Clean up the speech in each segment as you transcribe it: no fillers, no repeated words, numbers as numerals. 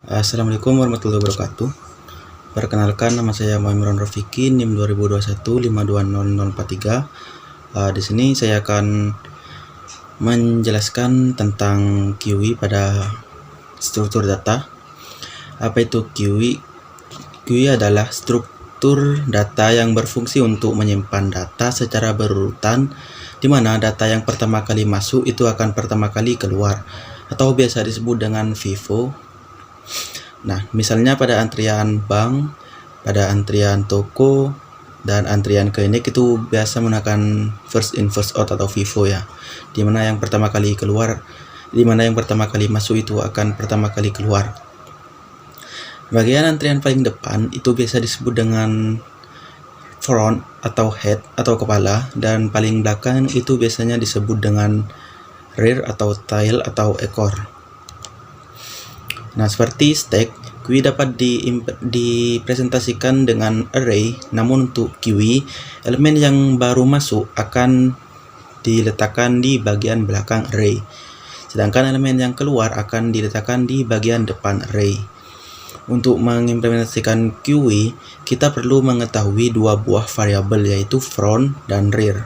Assalamualaikum warahmatullahi wabarakatuh. Perkenalkan, nama saya Muhammad Rafiki, NIM 2021520043. Di sini saya akan menjelaskan tentang QE pada struktur data. Apa itu QE? QE adalah struktur data yang berfungsi untuk menyimpan data secara berurutan, di mana data yang pertama kali masuk itu akan pertama kali keluar, atau biasa disebut dengan FIFO. Nah, misalnya pada antrian bank, pada antrian toko, dan antrian klinik itu biasa menggunakan first in first out atau FIFO ya. Dimana yang pertama kali masuk itu akan pertama kali keluar. Bagian antrian paling depan itu biasa disebut dengan front atau head atau kepala, dan paling belakang itu biasanya disebut dengan rear atau tail atau ekor. Nah, seperti stack, QE dapat dipresentasikan dengan array, namun untuk QE, elemen yang baru masuk akan diletakkan di bagian belakang array, sedangkan elemen yang keluar akan diletakkan di bagian depan array. Untuk mengimplementasikan QE, kita perlu mengetahui dua buah variabel, yaitu front dan rear.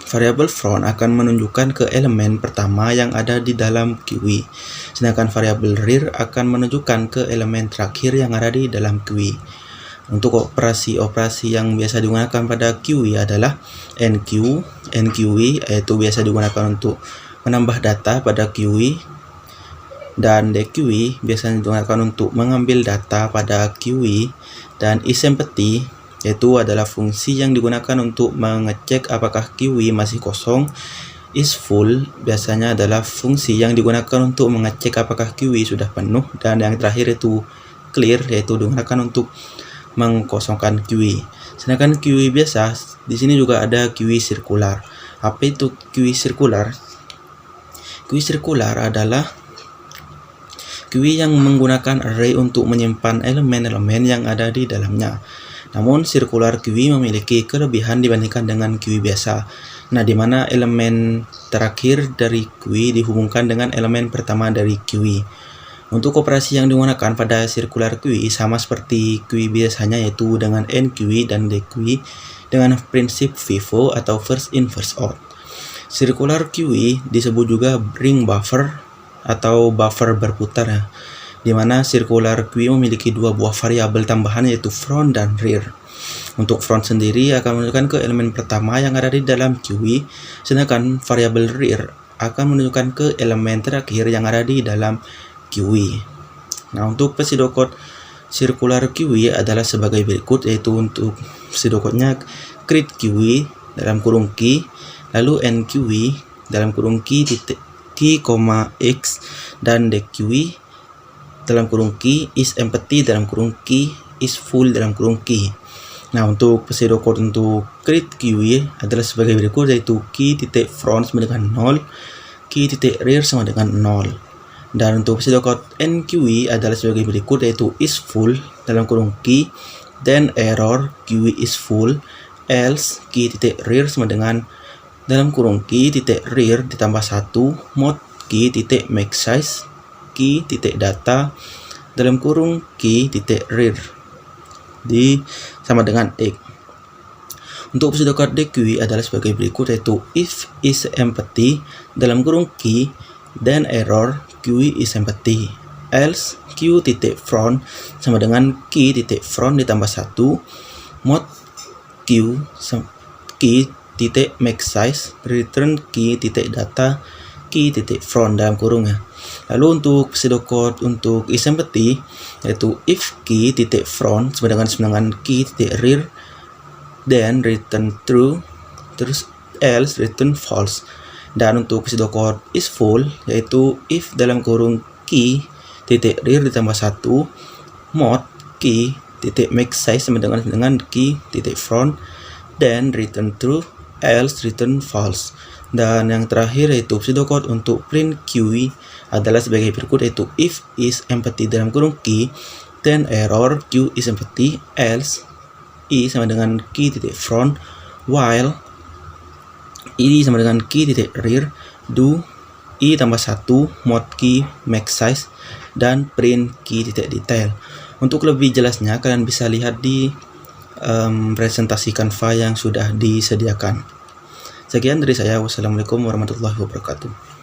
Variabel front akan menunjukkan ke elemen pertama yang ada di dalam QE, sedangkan variabel rear akan menunjukkan ke elemen terakhir yang ada di dalam QE. Untuk operasi-operasi yang biasa digunakan pada QE adalah NQE, yaitu biasa digunakan untuk menambah data pada QE, dan DQE biasanya digunakan untuk mengambil data pada QE, dan isempty yaitu adalah fungsi yang digunakan untuk mengecek apakah QE masih kosong. IsFull biasanya adalah fungsi yang digunakan untuk mengecek apakah QE sudah penuh, dan yang terakhir itu clear, yaitu digunakan untuk mengkosongkan QE. Sedangkan QE biasa, di sini juga ada QE sirkular. Apa itu QE sirkular? QE sirkular adalah QE yang menggunakan array untuk menyimpan elemen-elemen yang ada di dalamnya. Namun, circular QE memiliki kelebihan dibandingkan dengan QE biasa. Nah, di mana elemen terakhir dari QE dihubungkan dengan elemen pertama dari QE. Untuk operasi yang digunakan pada circular QE sama seperti QE biasanya, yaitu dengan NQE dan DQE dengan prinsip FIFO atau first in first out. Circular QE disebut juga ring buffer atau buffer berputar ya, di mana circular QE memiliki dua buah variabel tambahan, yaitu front dan rear. Untuk front sendiri akan menunjukkan ke elemen pertama yang ada di dalam QE, sedangkan variabel rear akan menunjukkan ke elemen terakhir yang ada di dalam QE. Nah, untuk pseudocode circular QE adalah sebagai berikut, yaitu untuk pseudocode-nya create QE dalam kurung key, lalu NQE dalam kurung key titik key, x, dan DQE dalam kurung key isempty dalam kurung key isFull dalam kurung key. Nah, untuk pseudocode untuk create QE adalah sebagai berikut, yaitu key.front sama dengan 0, key.rear sama dengan 0. Dan untuk pseudocode NQE adalah sebagai berikut, yaitu isFull dalam kurung key, then error QE isFull, else key.rear sama dengan dalam kurung key.rear ditambah 1 mod key.maxsize key.data dalam kurung key.rear di sama dengan x. Untuk pseudocode DQE adalah sebagai berikut, yaitu if isempty dalam kurung key, then error QE isempty, else q.front sama dengan key.front ditambah 1 mod key.maxsize return key.data key.front dalam kurung ya. Lalu untuk pseudocode untuk isempty, yaitu if key.front sama dengan key.rear, then return true, terus else return false. Dan untuk pseudocode isFull, yaitu if dalam kurung key.rear ditambah 1 mod key.maxsize sama dengan key.front, then return true, else return false. Dan yang terakhir yaitu pseudocode untuk print QE adalah sebagai berikut, yaitu if isempty dalam kurung key, then error Q isempty, else i sama dengan key.front, while i sama dengan key.rear, do i tambah 1, mode key, max size, dan print key titik detail. Untuk lebih jelasnya kalian bisa lihat di presentasi Canva yang sudah disediakan. Sekian dari saya. Wassalamualaikum warahmatullahi wabarakatuh.